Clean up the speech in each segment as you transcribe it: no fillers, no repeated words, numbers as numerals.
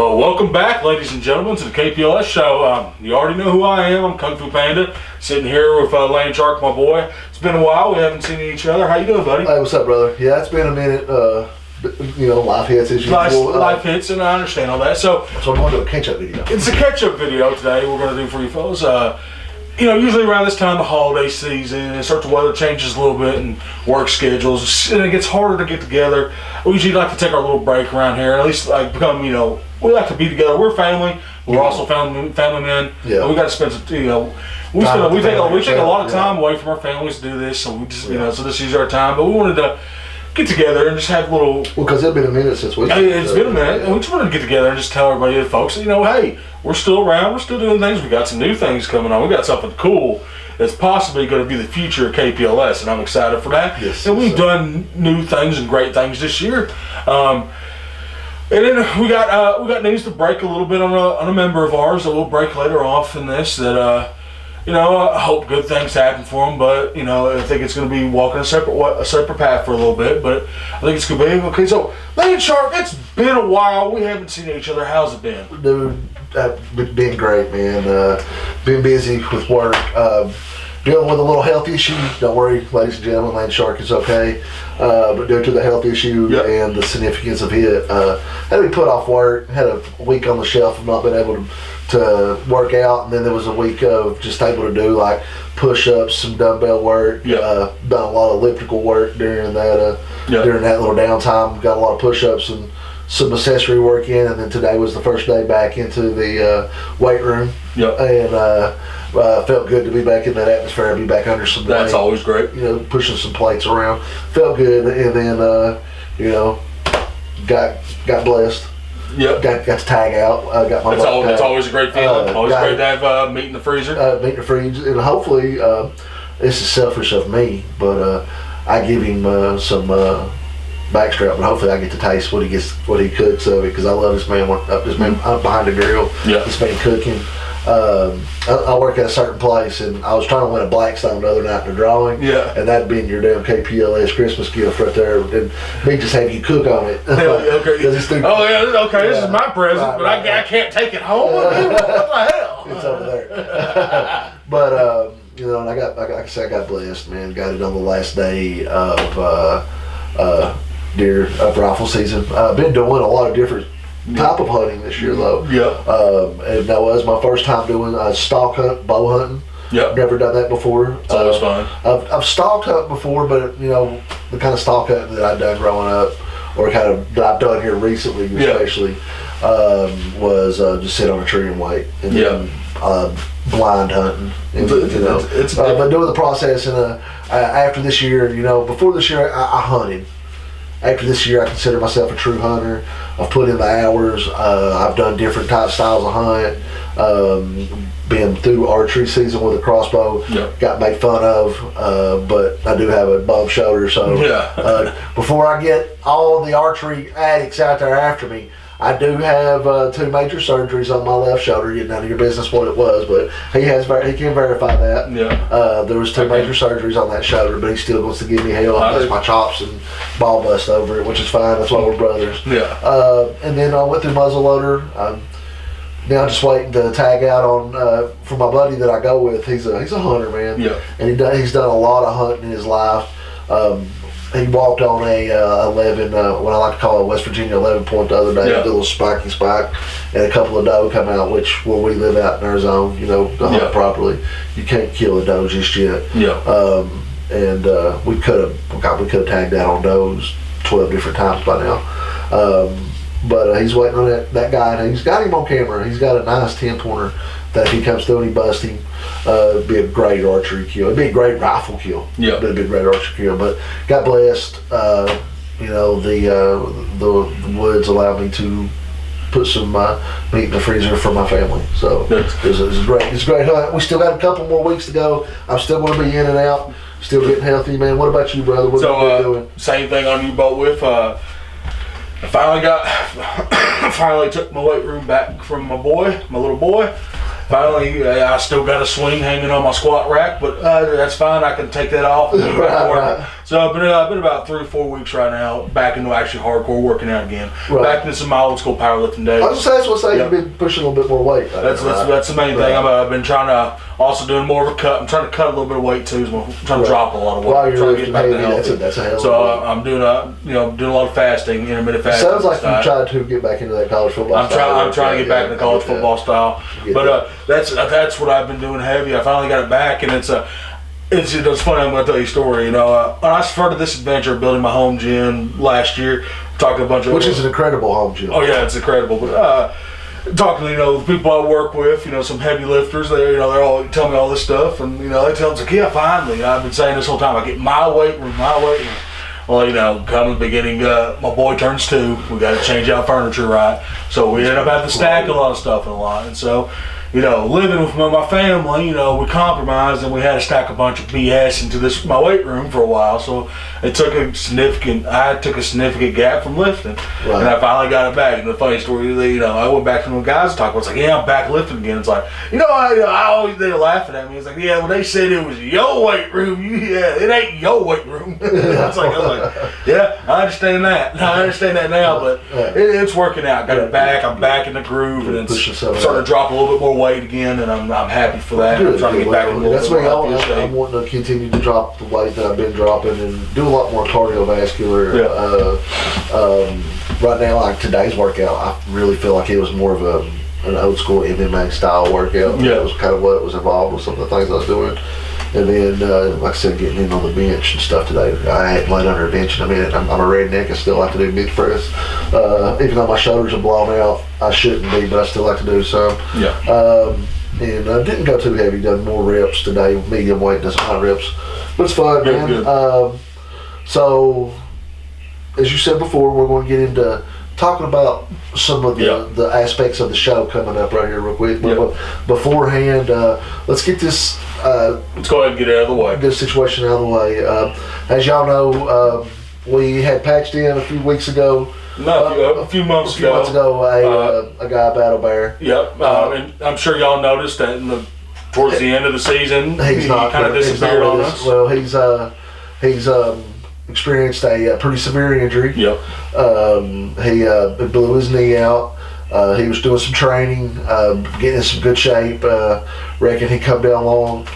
Well, welcome back, ladies and gentlemen, to the KPLS Show. You already know who I am. I'm Kung Fu Panda, sitting here with Lane Shark, my boy. It's been a while. We haven't seen each other. How you doing, buddy? Hey, what's up, brother? Yeah, it's been a minute. Life hits as usual. Life hits, and I understand all that. So we're going to do a catch-up video. It's a catch-up video today we're going to do for you fellas. Usually around this time, the holiday season, it starts, the weather changes a little bit and work schedules, and it gets harder to get together. We usually like to take our little break around here, and at least we like to be together. We're family. We're also family men. Yeah. And we got to spend some, we take a lot of time away from our families to do this, so we just, so this is our time. But we wanted to get together and just have a little. Well, because it's been a minute since we. It's been a minute, and we just wanted to get together and just tell everybody, folks, hey, we're still around. We're still doing things. We got some new things coming on. We got something cool that's possibly going to be the future of KPLS, and I'm excited for that. Yes. And we've done new things and great things this year. And then we got news to break a little bit on a member of ours that we'll break later off in this. That I hope good things happen for him, but I think it's going to be walking a separate path for a little bit. But I think it's going to be okay. So, Lane Shark, it's been a while. We haven't seen each other. How's it been? Dude, been great, man. Been busy with work. Dealing with a little health issue. Don't worry, ladies and gentlemen, Lane Shark is okay. But due to the health issue and the significance of it, had to be put off work. Had a week on the shelf of not being able to work out, and then there was a week of just able to do like push-ups, some dumbbell work. Done a lot of elliptical work during that little downtime. Got a lot of push-ups and some accessory work in, and then today was the first day back into the weight room. And felt good to be back in that atmosphere and be back under some weight. That's always great. Pushing some plates around. Felt good, and then got blessed. Yep. Got to tag out. Got my. That's always a great feeling. Always great to have meat in the freezer. Meat in the freezer, and hopefully, this is selfish of me, but I give him some backstrap, but hopefully I get to taste what he cooks of it, because I love this man. This man behind the grill. Yeah. This man cooking. I work at a certain place, and I was trying to win a Blackstone the other night in the drawing. Yeah. And that'd been your damn KPLS Christmas gift right there. And me just have you cook on it. Okay. This is my present, but right. I can't take it home. What the hell? It's over there. But and I got blessed, man. Got it on the last day of deer rifle season. I've been doing a lot of different type of hunting this year, though. And that was my first time doing stalk hunt, bow hunting. Never done that before. It's always fun. I've stalk hunted before, but the kind of stalk hunting that I've done growing up, or kind of that I've done here recently, especially, was just sit on a tree and wait, and then blind hunting. And, but doing the process, and after this year, before this year, I hunted. After this year, I consider myself a true hunter. I've put in the hours. I've done different styles of hunt. Been through archery season with a crossbow. Got made fun of, but I do have a bow shoulder. So before I get all the archery addicts out there after me, I do have 2 major surgeries on my left shoulder. None of your business what it was, but he can verify that. There was 2 major surgeries on that shoulder, but he still wants to give me hell and bust my chops and ball bust over it, which is fine. That's why we're brothers. And then I went through muzzleloader. Now just waiting to tag out on for my buddy that I go with. He's a hunter, man. And he's done a lot of hunting in his life. He walked on a 11, what I like to call a West Virginia 11 point the other day. Did a little spiky spike, and a couple of doe come out, which where we live out in our zone, to hunt properly, you can't kill a doe just yet. And we could have tagged out on does 12 different times by now. But he's waiting on that guy, and he's got him on camera. He's got a nice 10-pointer that if he comes through and he busts him, it'd be a great archery kill. It'd be a great rifle kill. But it'd be a great archery kill. But got blessed. The woods allowed me to put some meat in the freezer for my family. So it's a great hunt. We still got a couple more weeks to go. I'm still going to be in and out. Still getting healthy, man. What about you, brother? What are you doing? Same thing on you boat with. I finally took my weight room back from my little boy. Finally, I still got a swing hanging on my squat rack, but that's fine. I can take that off. So So I've been about 3 or 4 weeks right now back into actually hardcore working out again. Right. Back into some my old school powerlifting days. I was just that's what you've been pushing a little bit more weight. That's the main thing. I've been trying to also doing more of a cut. I'm trying to cut a little bit of weight too. I'm trying to drop a lot of weight. While you're trying to get back to healthy. That's a hell of a So I'm doing doing a lot of fasting, intermittent fasting. Sounds like you tried to get back into that college football. I'm trying to get back into college football style. But that's what I've been doing heavy. I finally got it back, and it's funny. I'm going to tell you a story. When I started this adventure of building my home gym last year, talking to a bunch of which is an incredible home gym. Oh yeah, it's incredible. But talking to the people I work with, some heavy lifters, they're all telling me all this stuff, and they tell us like, yeah, finally. I've been saying this whole time, I get my weight room. Well, come the beginning, my boy turns 2. We got to change out furniture, right? So we end up having to stack a lot of stuff in a lot, and so. Living with my family, we compromised and we had to stack a bunch of BS into my weight room for a while. So I took a significant gap from lifting, and I finally got it back. And the funny story, I went back to the guys to talk. I was like, yeah, I'm back lifting again. It's like, I always they were laughing at me. It's like, yeah, when they said it was your weight room, it ain't your weight room. I was like, yeah, I understand that. I understand that now, but it's working out. Got it back. I'm back in the groove, and it's starting to drop a little bit more weight again, and I'm happy for that. Good, I'm trying to get back a little bit more shape. I'm wanting to continue to drop the weight that I've been dropping and do a lot more cardiovascular. Right now, like today's workout, I really feel like it was more of an old school MMA style workout. Yeah. That was kind of what was involved with some of the things I was doing. And then, like I said, getting in on the bench and stuff today. I hadn't laid under a bench in a minute. I'm a redneck. I still have to do bench press. Even though my shoulders are blown out, I shouldn't be, but I still like to do some. Yeah. And I didn't go too heavy. Done more reps today, medium weight, done some high reps. But it's fun, man. Good. So, as you said before, we're going to get into talking about some of the aspects of the show coming up right here real quick. But beforehand, let's get this. Let's go ahead and get it out of the way. This situation out of the way. As y'all know, we had patched in a few weeks ago. A few months ago, a guy battle bear. Yep, and I'm sure y'all noticed that towards the end of the season, he kind of disappeared on us. Well, he's experienced a pretty severe injury. Yep. He blew his knee out. He was doing some training, getting in some good shape. Reckon he come down wrong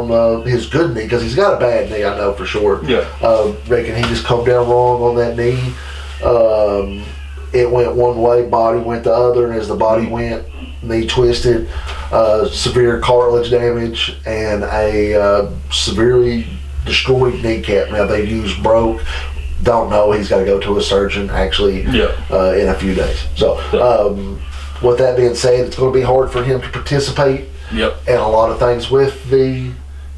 on his good knee, because he's got a bad knee, I know for sure. Yeah. Reckon he just come down wrong on that knee. It went one way, body went the other, and as the body went, knee twisted, severe cartilage damage, and a severely destroyed kneecap. Now they used broke. Don't know. He's got to go to a surgeon actually in a few days. So, with that being said, it's going to be hard for him to participate in a lot of things with the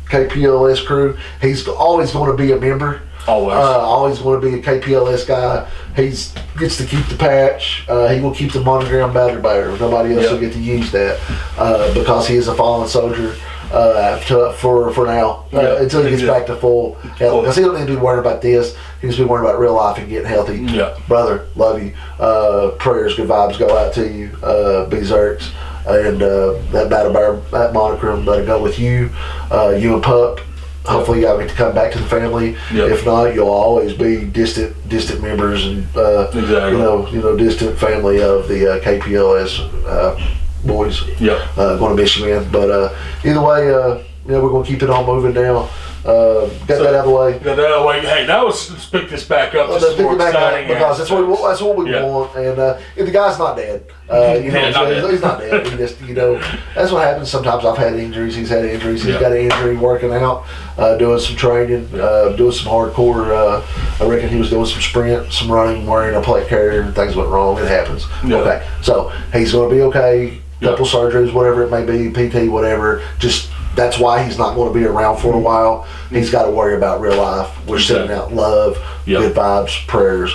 KPLS crew. He's always going to be a member. Always going to be a KPLS guy. He gets to keep the patch. He will keep the monogram battle bear. Nobody else will get to use that because he is a fallen soldier. For now, until he gets back to full health. Because he don't need to be worried about this. He needs to be worried about real life and getting healthy. Yeah. Brother, love you. Prayers, good vibes go out to you. Berserks. And that battle bear, that monogram, let it go with you. You and Pup. Hopefully y'all get to come back to the family. If not, you'll always be distant members and distant family of the KPLS boys. Going to miss you, man. But either way, we're going to keep it all moving now. Got that out of the way. Hey, now let's pick this back up. This is more exciting because that's what we want. And if the guy's not dead, he's not dead. He just, that's what happens. Sometimes I've had injuries. He's had injuries. He's got an injury working out, doing some training, doing some hardcore. I reckon he was doing some sprint, some running, wearing a plate carrier, and things went wrong. It happens. Okay, so he's going to be okay. Couple surgeries, whatever it may be, PT, whatever. Just that's why he's not going to be around for a while. He's got to worry about real life. We're sending out love, good vibes, prayers.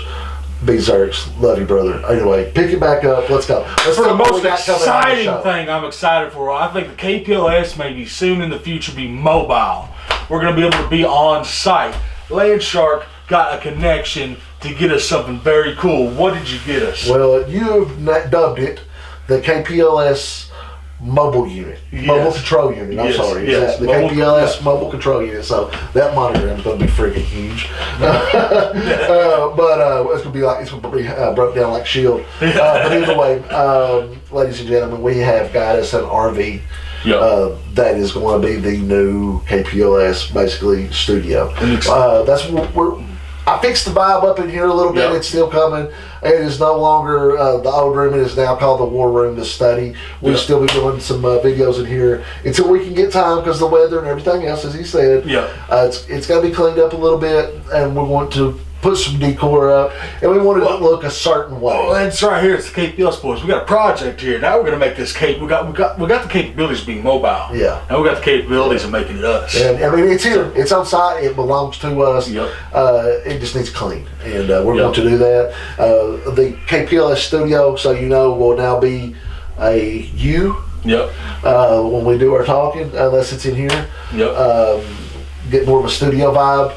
Berserks, love you, brother. Anyway, pick it back up. Let's go. For the most exciting thing I'm excited for, I think the KPLS may be soon in the future be mobile. We're going to be able to be on site. Land Shark got a connection to get us something very cool. What did you get us? Well, you've dubbed it the KPLS mobile unit, Yes. mobile control unit. I'm Yes, sorry, yes. Is that the Mobile- KPLS mobile control unit. So that monitor is going to be freaking huge, but it's going to be broke down like Shield. But either way, ladies and gentlemen, we have got us an RV. Yep. That is going to be the new KPLS basically studio. That's what I fixed the vibe up in here a little bit. Yep. It's still coming. It is no longer the old room. It is now called the War Room, the study. We'll Yep. still be doing some videos in here until we can get time because the weather and everything else, as he said. Yep. It's got to be cleaned up a little bit, and we want to put some decor up, and we want it to look a certain way. Oh, it's right here. It's the KPLS boys. We got a project here. Now we're gonna make this cape. We got the capabilities of being mobile. Yeah. Now we got the capabilities of making it us. And I mean, it's here. It's on site. It belongs to us. Yep. It just needs clean, and we're going to do that. The KPLS studio, so you know, will now be a U. Yep. When we do our talking, unless it's in here. Yep. Get more of a studio vibe.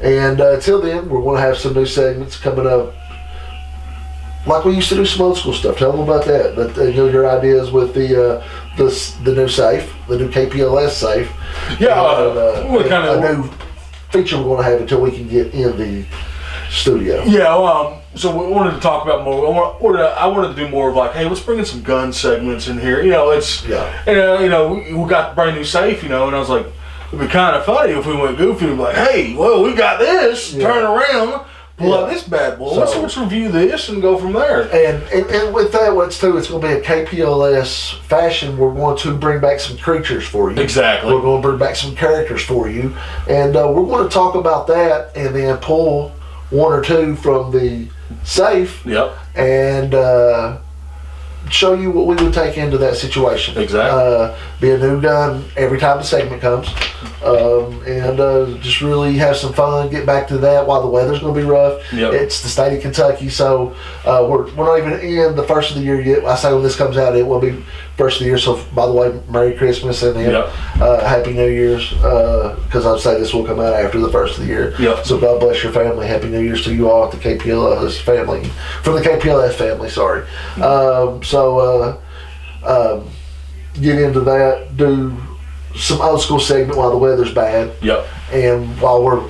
And till then, we're going to have some new segments coming up. Like we used to do some old school stuff. Tell them about that. But your ideas with the new safe, the new KPLS safe. Yeah, And, we kinda- a new feature we're going to have until we can get in the studio. Yeah, so we wanted to talk about more. I wanted to do more of like, hey, let's bring in some gun segments in here. You know, it's we got the brand new safe. You know, and I was like, it'd be kind of funny if we went goofy and be like, hey, well, we got this. Yeah. Turn around, pull out this bad boy. So- Let's review this and go from there. And with that, it's going to be a KPLS fashion. We're going to bring back some creatures for you. Exactly. We're going to bring back some characters for you, and we're going to talk about that, and then pull one or two from the safe. Yep. And show you what we would take into that situation. Exactly. Be a new gun every time the segment comes, and just really have some fun. Get back to that while the weather's going to be rough. Yep. It's the state of Kentucky, so we're not even in the first of the year yet. I say when this comes out, it will be first of the year. So by the way, Merry Christmas and then Happy New Year's, because I'd say this will come out after the first of the year. Yep. So God bless your family. Happy New Year's to you all at the KPLS family, from the KPLS family. Sorry. Get into that. Do some old school segment while the weather's bad. Yep. And while we're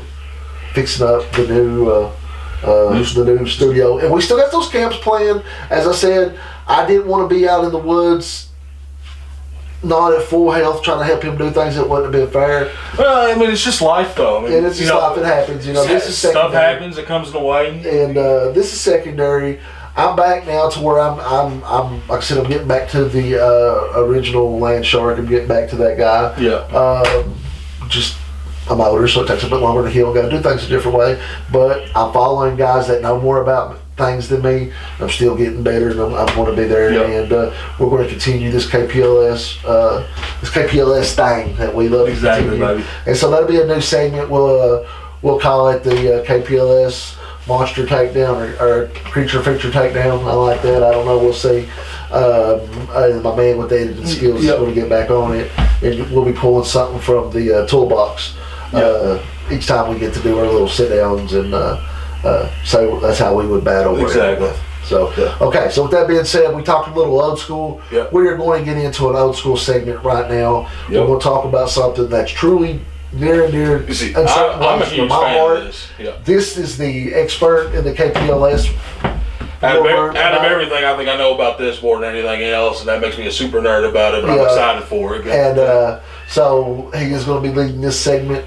fixing up the new studio, and we still got those camps planned. As I said, I didn't want to be out in the woods, not at full health, trying to help him do things that wouldn't have been fair. Well, I mean, it's just life, though. I mean, And it's just life. It happens. You know, this is stuff secondary. happens. It comes in the way. And this is secondary. I'm back now to where I'm like I said, I'm getting back to the original Land Shark. I'm getting back to that guy. Yeah. I'm older, so it takes a bit longer to heal. Got to do things a different way. But I'm following guys that know more about things than me. I'm still getting better, and I'm going to be there. Yep. And we're going to continue this KPLS thing that we love. Exactly, to continue. baby. And so that'll be a new segment. We'll call it the KPLS Monster Takedown or Creature Feature Takedown. I like that. I don't know. We'll see. My man with the editing skills is going to get back on it, and we'll be pulling something from the toolbox each time we get to do our little sit downs, and so that's how we would battle. Exactly. So okay. So with that being said, we talked a little old school. Yep. We are going to get into an old school segment right now. Yep. We're going to talk about something that's truly near and dear You see, and certain I'm a ones huge from my fan heart. of this. Yeah. This is the expert in the KPLS. Out of everything, I think I know about this more than anything else, and that makes me a super nerd about it. But I'm excited for it. And so he is going to be leading this segment.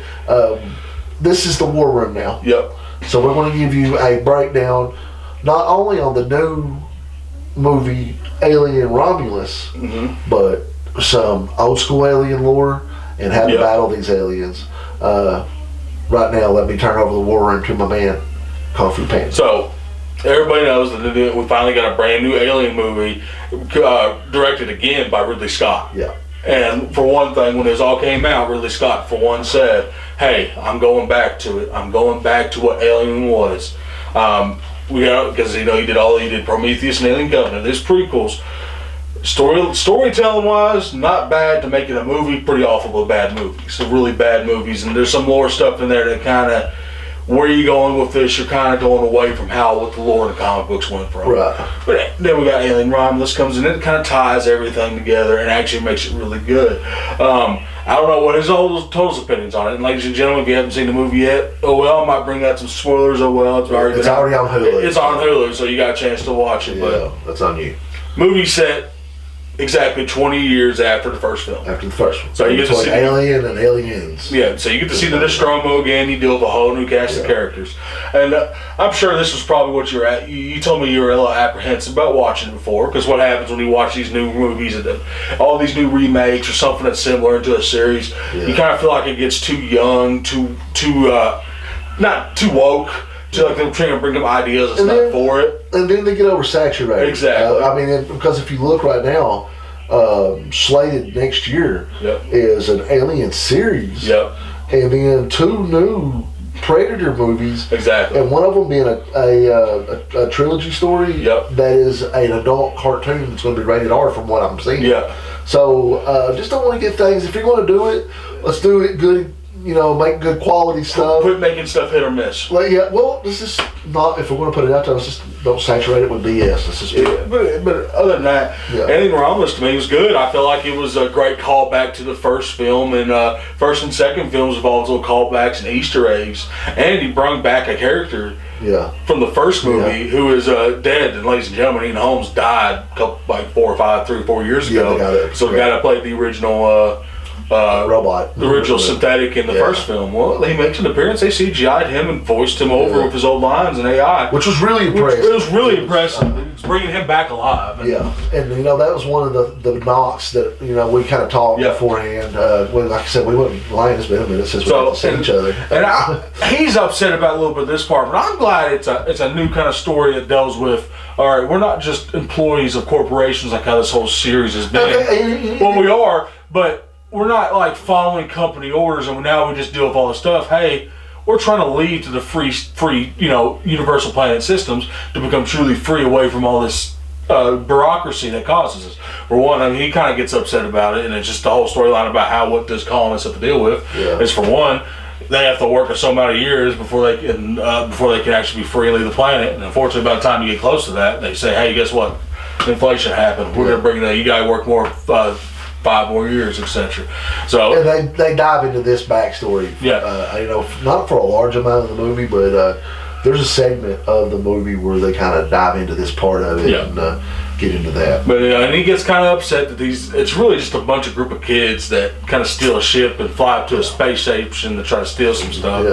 This is the War Room now. Yep. So we're going to give you a breakdown, not only on the new movie Alien Romulus, but some old school alien lore and how to battle these aliens. Right now, let me turn over the War Room to my man, Coffee Pants. So, everybody knows that we finally got a brand new Alien movie directed again by Ridley Scott. Yeah. And for one thing, when this all came out, Ridley Scott, for one, said, hey, I'm going back to it. I'm going back to what Alien was. Because, he did Prometheus and Alien Covenant. There's prequels. Storytelling wise, not bad to make it a movie. Pretty awful but bad movies. So really bad movies, and there's some more stuff in there that kind of where you going with this? You're kind of going away from what the lore of the comic books went from. Right. But then we got Alien Romulus comes in, it kind of ties everything together and actually makes it really good. I don't know what his total opinions on it. And ladies and gentlemen, if you haven't seen the movie yet, I might bring out some spoilers. It's already on Hulu. It's on Hulu, so you got a chance to watch it. Yeah, but that's on you. Movie set exactly 20 years after the first film. After the first one. So you get to see Alien and Aliens. Yeah, so you get to see the Nostromo again. You deal with a whole new cast of characters. And I'm sure this was probably what you're at. You told me you were a little apprehensive about watching it before, because what happens when you watch these new movies, all these new remakes or something that's similar to a series, you kind of feel like it gets too young, not too woke. So like they're trying to bring up ideas that's not for it. And then they get oversaturated. Exactly. I mean, because if you look right now, slated next year is an Alien series. Yep. And then 2 new Predator movies. Exactly. And one of them being a trilogy story that is an adult cartoon that's going to be rated R from what I'm seeing. Yeah. So just don't want to get things. If you're going to do it, let's do it good. Make good quality stuff. Quit making stuff hit or miss. This is not. If we're going to put it out there, let's just don't saturate it with BS. Let's just. But other than that, Alien Romulus to me was good. I feel like it was a great callback to the first film, and first and second films involved little callbacks and Easter eggs. And he brought back a character from the first movie who is dead. And ladies and gentlemen, Ian Holmes died 3 or 4 years ago. So the guy that played the original. Robot. The original synthetic in the first film. Well, he makes an appearance. They CGI'd him and voiced him over with his old lines and AI. Which was really impressive. It was really impressive. It's bringing him back alive. And that was one of the knocks that, we kind of talked beforehand. Like I said, we wouldn't lie. It's been a minute since we got to see each other. And he's upset about a little bit of this part, but I'm glad it's a new kind of story that deals with, all right, we're not just employees of corporations like how this whole series has been. Well, we are, but we're not like following company orders and now we just deal with all this stuff. Hey, we're trying to lead to the free, universal planet systems to become truly free away from all this bureaucracy that causes us. For one, he kind of gets upset about it, and it's just the whole storyline about what does colonists have to deal with. Is for one, they have to work for so many years before they can actually be free and leave the planet. And unfortunately, by the time you get close to that, they say, hey, guess what? Inflation happened. We're going to bring that. You got to work more. 5 more years, etc. So and they dive into this backstory. Not for a large amount of the movie, but there's a segment of the movie where they kind of dive into this part of it and get into that. But and he gets kind of upset that it's really just a group of kids that kind of steal a ship and fly up to a space station to try to steal some stuff.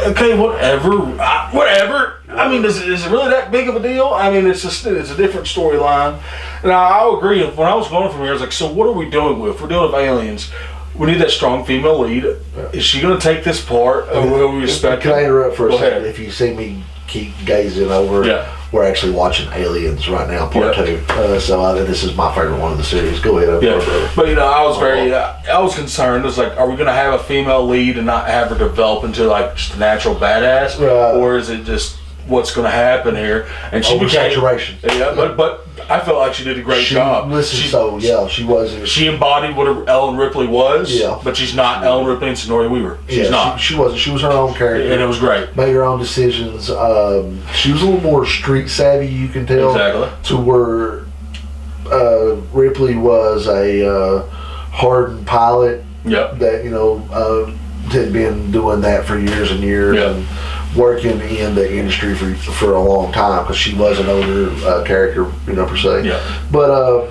Okay, whatever. I mean, is it really that big of a deal? I mean, it's a different storyline. And I'll agree. When I was going from here, I was like, so what are we doing with? We're dealing with aliens. We need that strong female lead. Is she going to take this part? Will we respect Can I interrupt for a second? Ahead. If you see me keep gazing over, we're actually watching Aliens right now, part 2. So this is my favorite one of the series. Go ahead. But I was I was concerned. It's like, are we going to have a female lead and not have her develop into like just a natural badass, or is it just what's going to happen here? And she saturation. But I felt like she did a great job. She wasn't. She embodied what Ellen Ripley was. But she's not Ellen Ripley and Sigourney Weaver. She's not. She wasn't. She was her own character, and it was great. Made her own decisions. She was a little more street savvy, you can tell. Exactly. To where Ripley was a hardened pilot. That had been doing that for years and years. And working in the industry for a long time, because she was an older character, per se. But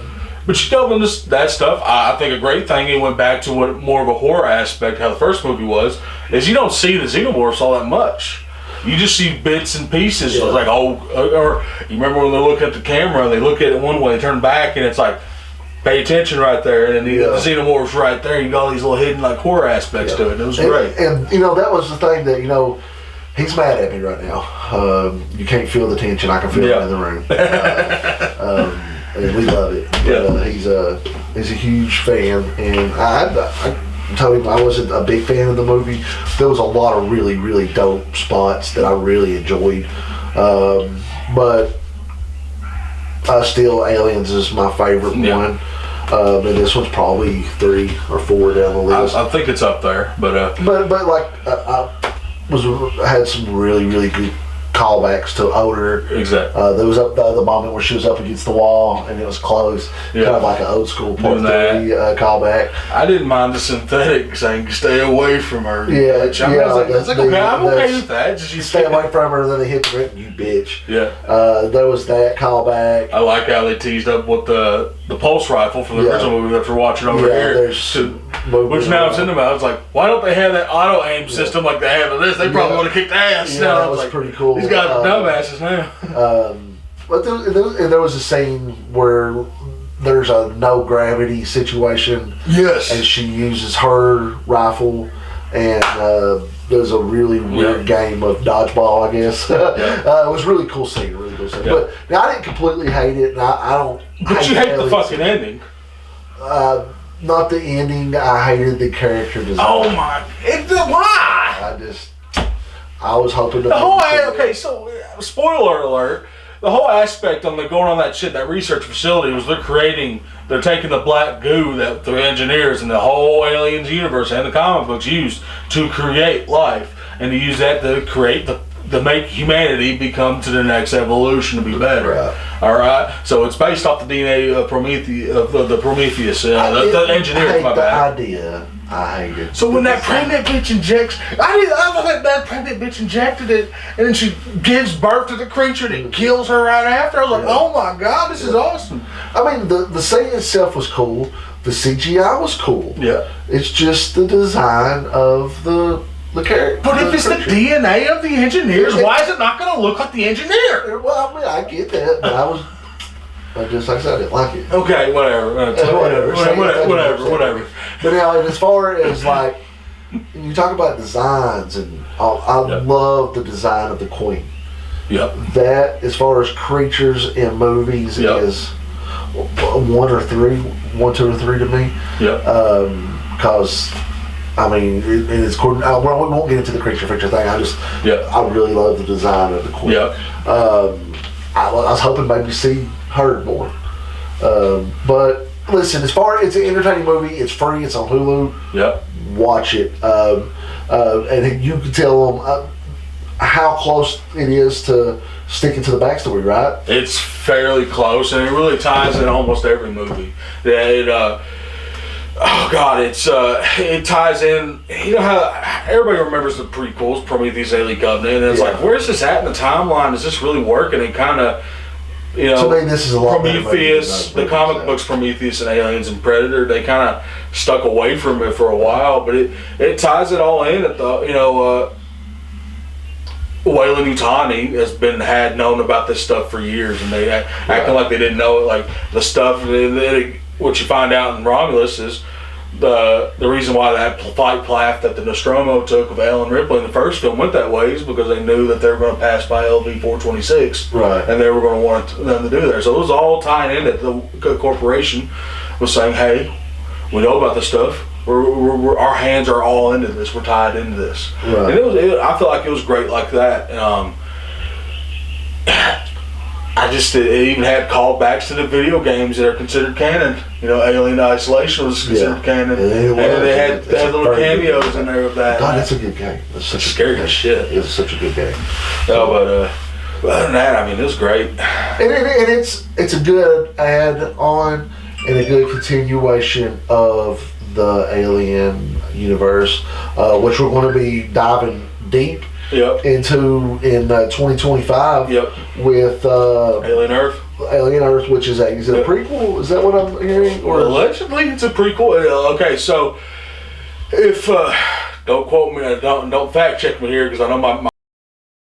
she delved into that stuff. I think a great thing, it went back to what more of a horror aspect, how the first movie was, is you don't see the xenomorphs all that much. You just see bits and pieces. It's like, or you remember when they look at the camera, they look at it one way, they turn back, and it's like, pay attention right there, and then the xenomorphs right there. You got all these little hidden like horror aspects to it. It was great. And that was the thing that he's mad at me right now. You can't feel the tension. I can feel it in the room. And we love it. But, he's a huge fan, and I told him I wasn't a big fan of the movie. There was a lot of really, really dope spots that I really enjoyed. But still, Aliens is my favorite one. And this one's probably 3 or 4 down the list. I think it's up there, but like had some really, really good callbacks to older. Exactly. There was the moment where she was up against the wall and it was closed, kind of like an old school part 3 callback. I didn't mind the synthetic saying "stay away from her." Yeah, I was like, okay, I'm okay with that. Just you stay away from her, and then they hit the rip, you bitch. Yeah. There was that callback. I like how they teased up with the pulse rifle from the original movie that we're watching over here. Which now I'm sitting about. I was like, why don't they have that auto aim system like they have in this? They probably would have kicked ass. Yeah, that was pretty cool. These guys are dumbasses now. But there was a scene where there's a no gravity situation. Yes. And she uses her rifle, and there's a really weird game of dodgeball, I guess. It was really cool scene, But now, I didn't completely hate it, and I don't. But you hate the fucking ending. Not the ending. I hated the character design. Oh my! Why? I was hoping to. The whole okay, so spoiler alert. The whole aspect on going on that research facility was they're taking the black goo that the engineers and the whole aliens universe and the comic books used to create life, and to use that to make humanity become to the next evolution to be better. Right. All right. So it's based off the DNA of Prometheus, the Prometheus, the engineers. My bad. Idea. I hate it. So when that pregnant bitch injects, I thought that pregnant bitch injected it, and then she gives birth to the creature and it kills her right after. I was like, oh my god, this is awesome. I mean, the scene itself was cool. The CGI was cool. Yeah. It's just the design of the character. But if it's the DNA of the engineers, why is it not going to look like the engineer? Well, I mean, I get that, but just like I said, I didn't like it. Okay, whatever. Whatever. But now, as far as like, you talk about designs, and I love the design of the Queen. Yep. That, as far as creatures in movies, is 1 or 2 or 3 to me. Yep. Because, I mean, it's cool. We won't get into the creature feature thing. I really love the design of the Queen. Yep. I was hoping maybe to see her more. But listen, as far as it's an entertaining movie, it's free, it's on Hulu. Yep. Watch it. And you can tell them how close it is to sticking to the backstory, right? It's fairly close, and it really ties in almost every movie. It ties in. You know how everybody remembers the prequels, Prometheus, Alien Covenant, and it's like, where's this at in the timeline? Is this really working? And kind of, to me, this is a lot Prometheus, the comic books, Prometheus and Aliens and Predator, they kind of stuck away from it for a while, but it ties it all in at the, Weyland Yutani had known about this stuff for years, and they acting like they didn't know it. Like the stuff, what you find out in Romulus is the reason why that flight path that the Nostromo took of Ellen Ripley in the first film went that way is because they knew that they were going to pass by LV-426, right? And they were going to want them to do there. So it was all tying in that the corporation was saying, "Hey, we know about this stuff. Our hands are all into this. We're tied into this." Right. And I feel like it was great like that. It even had callbacks to the video games that are considered canon. Alien Isolation was considered canon. And they had little cameos in there of that. God, that's a good game. That's such scary as shit. It was such a good game. But other than that, I mean, it was great. And it's a good add-on and a good continuation of the Alien universe, which we're going to be diving deep into in 2025 with Alien Earth, which is is it a prequel? Is that what I'm hearing? Or allegedly, it's a prequel. Okay, so if don't quote me, don't fact check me here because I know my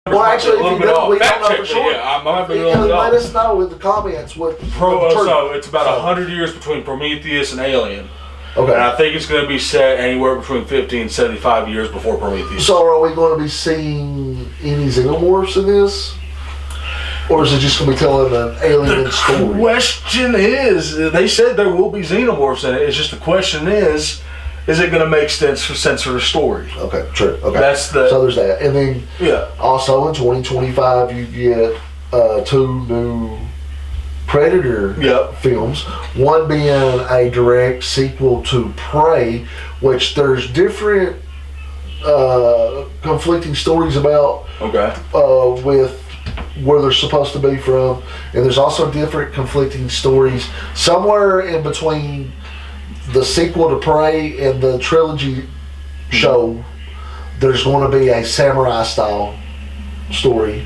well, actually, a little bit off. Fact check me, sure. I might be a little bit off. Let us know in the comments what. So it's about 100 years between Prometheus and Alien. Okay. And I think it's going to be set anywhere between 50 and 75 years before Prometheus. So are we going to be seeing any xenomorphs in this? Or is it just going to be telling an alien story? The question is, they said there will be xenomorphs in it. It's just the question is it going to make sense for the story? Okay, true. Okay. So there's that. And then also in 2025 you get 2 new Predator films, one being a direct sequel to Prey, which there's different conflicting stories about Okay. with where they're supposed to be from, and there's also different conflicting stories somewhere in between the sequel to Prey and the trilogy show. There's going to be a samurai style story,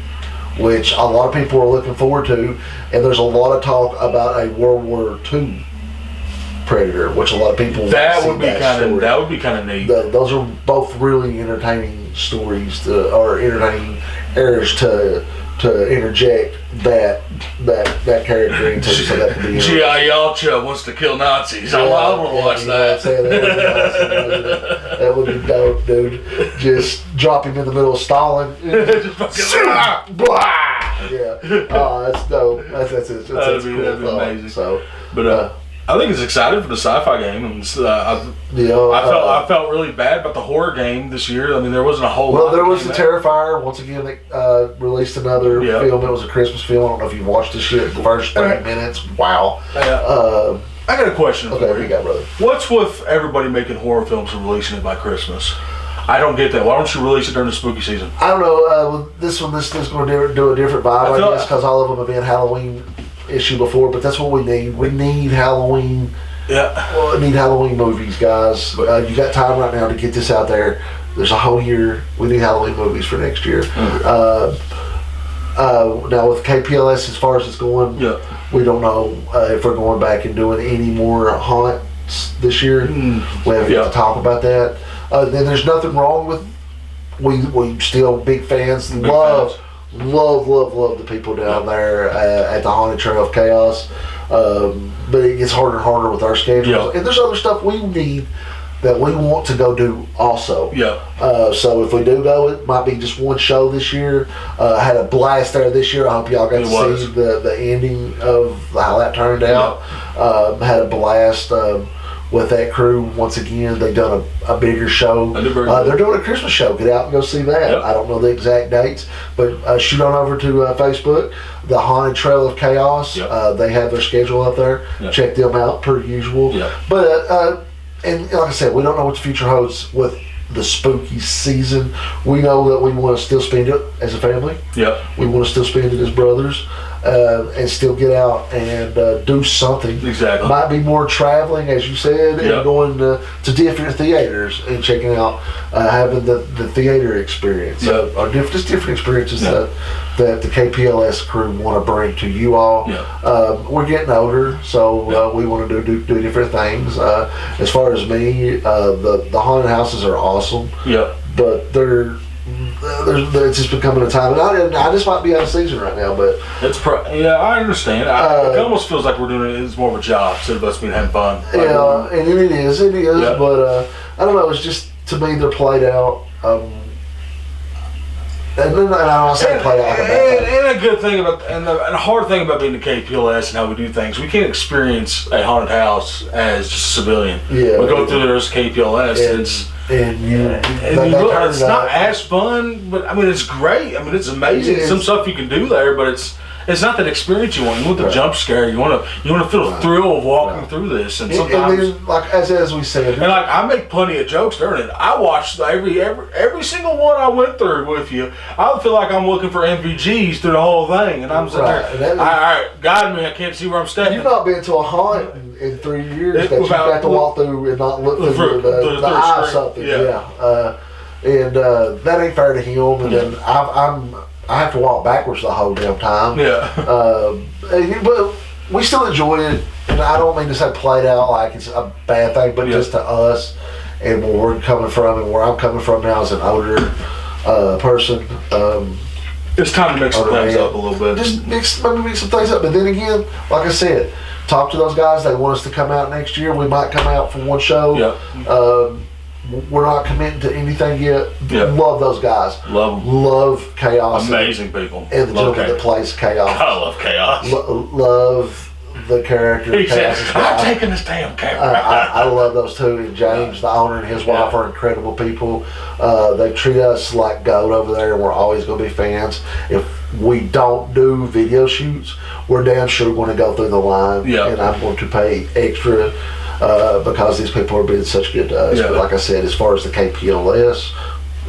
which a lot of people are looking forward to, and there's a lot of talk about a World War II Predator, which a lot of people that would be kind of neat. Those are both really entertaining stories or entertaining errors to interject that character into, so that could be G.I. Yalcha wants to kill Nazis. I want to watch that. That would be dope, dude. Just drop him in the middle of Stalin. Yeah. Oh, that's dope. That's cool. That'd be amazing. So, but I think it's exciting for the sci-fi game, and I felt really bad about the horror game this year. I mean, there wasn't a whole lot. Well, there was the Terrifier. Once again, they released another film. It was a Christmas film. I don't know if you watched this shit. The first 30 minutes. Wow. I got a question for you. You got, brother. What's with everybody making horror films and releasing it by Christmas? I don't get that. Why don't you release it during the spooky season? I don't know. This is going to do a different vibe, I guess, because all of them have been Halloween issue before, but that's what we need. We need Halloween. Yeah. We need Halloween movies, guys. You got time right now to get this out there. There's a whole year. We need Halloween movies for next year. Now with KPLS, as far as it's going, we don't know if we're going back and doing any more haunts this year. We haven't got to talk about that. Then there's nothing wrong with. We still big fans. Love the people down there at the Haunted Trail of Chaos. But it gets harder and harder with our schedules. And there's other stuff we need that we want to go do also. So if we do go, it might be just one show this year. I had a blast there this year. I hope y'all got to see the ending of how that turned out. Had a blast with that crew. Once again, they've done a bigger show. They're doing a Christmas show. Get out and go see that. I don't know the exact dates, but shoot on over to Facebook, the Haunted Trail of Chaos. They have their schedule up there. Check them out per usual. But and like I said, we don't know what the future holds with the spooky season. We know that we want to still spend it as a family. We want to still spend it as brothers. And still get out and do something. Exactly. Might be more traveling, as you said, and going to different theaters and checking out, having the theater experience. Or just different experiences that the KPLS crew want to bring to you all. We're getting older, so we want to do different things. As far as me, the haunted houses are awesome. But it's just becoming a time, and I just might be out of season right now, but I understand. It almost feels like we're doing it as more of a job instead of us being having fun. And it is, but I don't know. It's just, to me, they're played out. And then I say played out. And a good thing about and a hard thing about being the KPLS and how we do things, we can't experience a haunted house as just a civilian. We go through there as KPLS. It's not as fun, but I mean it's great. I mean it's amazing. Some stuff you can do there, but it's not that experience you want. You want the jump scare. You want to feel the thrill of walking through this. And sometimes, and then, like as we said, and like I make plenty of jokes during it. I watched every single one I went through with you. I feel like I'm looking for MVGs through the whole thing, and I'm sitting there. All right, guide me. I can't see where I'm stepping. You've not been to a haunt in 3 years that you've got to walk through and not look through the eye of something. And that ain't fair to him. And then I have to walk backwards the whole damn time. But we still enjoy it, and I don't mean to say played out like it's a bad thing, but just to us and where we're coming from and where I'm coming from now as an older person. It's time to mix some things up a little bit. Just mix some things up, but then again, like I said, talk to those guys. They want us to come out next year. We might come out for one show. We're not committing to anything yet. Love those guys. Love them. Love Chaos. Amazing people. And the gentleman that plays Chaos. I love Chaos. Love the character. He said, I'm taking this damn camera. I love those two. And James, the owner, and his wife are incredible people. They treat us like gold over there, and we're always going to be fans. If we don't do video shoots, we're damn sure going to go through the line. And I'm going to pay extra. Because these people are being such good to us. But like I said, as far as the KPLS,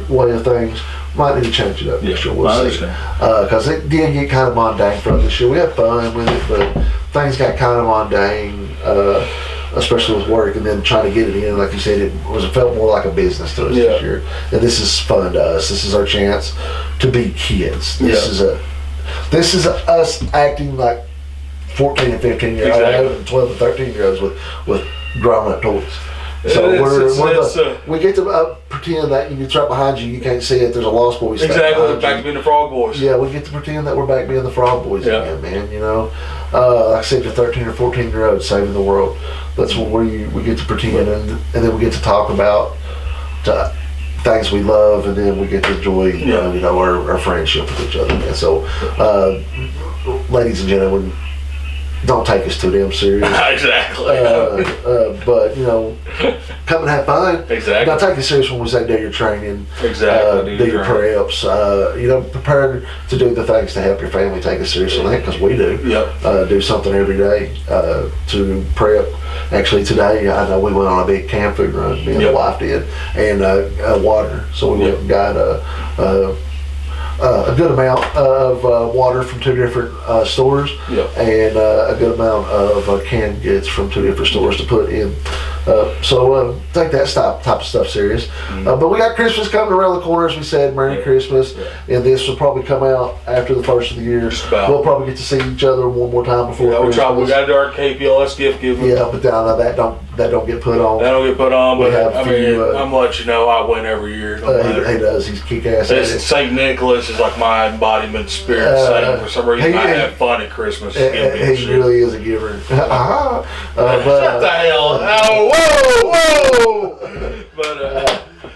way of things. Might need to change it up next year. We'll see. Because it did get kind of mundane for us this year. We had fun with it, but things got kind of mundane, especially with work, and then trying to get it in. Like you said, it felt more like a business to us this year. And this is fun to us. This is our chance to be kids. This is us acting like 14 and 15 year olds, and 12 and 13 year olds with grown up toys. So we get to pretend that it's right behind you. You can't see it. There's a Lost Boys. Exactly, back to being the Frog Boys. Yeah, we get to pretend that we're back being the Frog Boys again, man. You know, like I said, you're 13 or 14 year olds saving the world. That's what we get to pretend, and then we get to talk about things we love, and then we get to enjoy, you know, our friendship with each other. And so, ladies and gentlemen, don't take us too damn serious. Exactly. But, you know, come and have fun. Exactly. Now take it serious when we say do your training. Exactly. Do your preps. You know, prepare to do the things to help your family. Take it serious on that, because we do. Yep. Do something every day to prep. Actually, today, I know we went on a big canned food run, me and the wife did, and water. So we went and got a good amount of water from 2 different stores, and a good amount of canned goods from 2 different stores to put in. So take that type of stuff serious. But we got Christmas coming around the corner, as we said. Merry Christmas. And this will probably come out after the first of the year. We'll probably get to see each other one more time before Christmas. We got to do our KPLS gift giving. Yeah, but that don't get put on. That don't get put on, but I'm gonna let you know I win every year. He does. He's kick ass at it. St. Nicholas is like my embodiment spirit saint. For some reason, I have fun at Christmas. He really is a giver. What the hell? Oh, whoa!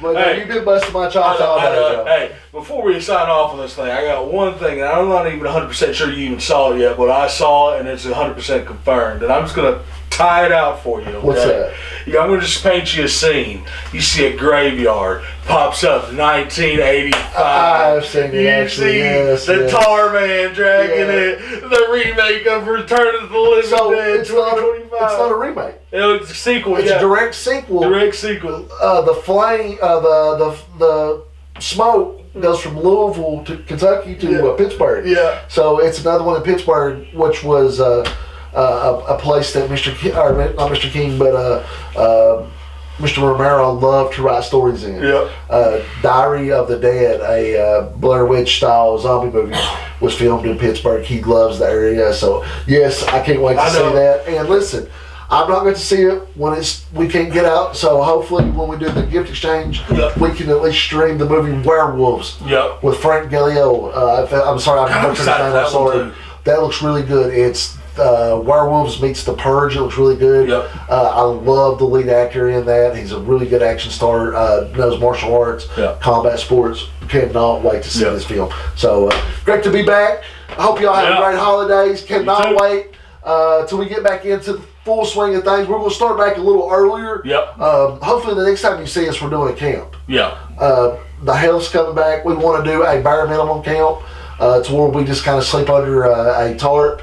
But hey, you've been busting my chops all day. Hey, before we sign off on this thing, I got one thing, and I'm not even 100% sure you even saw it yet, but I saw it, and it's 100% confirmed. And I'm just gonna tie it out for you. Okay? What's that? Yeah, I'm gonna just paint you a scene. You see a graveyard, pops up 1985. I've seen it. You see the Tar Man dragging it, the remake of Return of the Living Dead. It's not a remake. It's a sequel. It's a direct sequel. Direct sequel. The flame, the smoke goes from Louisville to Kentucky to Pittsburgh. Yeah. So it's another one in Pittsburgh, which was a place that not Mr. King, but Mr. Romero loved to write stories in. Diary of the Dead, a Blair Witch style zombie movie, was filmed in Pittsburgh. He loves the area, so yes, I can't wait to see that. And listen, I'm not going to see it when we can't get out, so hopefully when we do the gift exchange, we can at least stream the movie Werewolves with Frank Gallio. I'm sorry, I'm sorry. That looks really good. It's Werewolves meets The Purge. It looks really good. I love the lead actor in that. He's a really good action star. Knows martial arts, combat sports. Cannot wait to see this film. So great to be back. I hope y'all have a great holidays. Cannot wait till we get back into the full swing of things. We're going to start back a little earlier. Hopefully the next time you see us, we're doing a camp. The health's coming back. We want to do a bare minimum camp. To where we just kind of sleep under a tarp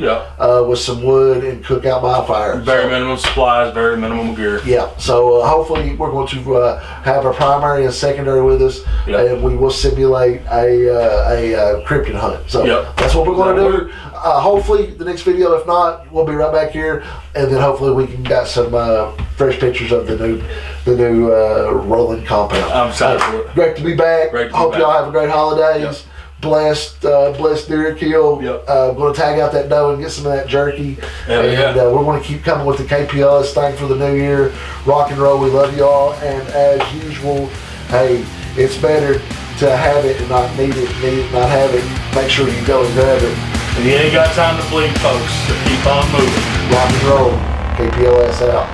with some wood and cook out by a fire. Very minimum supplies, very minimum gear. So hopefully we're going to have a primary and secondary with us, and we will simulate a cryptid hunt. So that's what we're going to do. Hopefully the next video, if not, we'll be right back here, and then hopefully we can get some fresh pictures of the new rolling compound. I'm excited for it. Great to be back. Hope y'all have a great holidays. Blessed deer kill. I'm going to tag out that doe and get some of that jerky. And we're going to keep coming with the KPLS thing for the new year. Rock and roll. We love y'all. And as usual, hey, it's better to have it and not need it, not have it. Make sure you go and grab it. And you ain't got time to bleed, folks. So keep on moving. Rock and roll. KPLS out.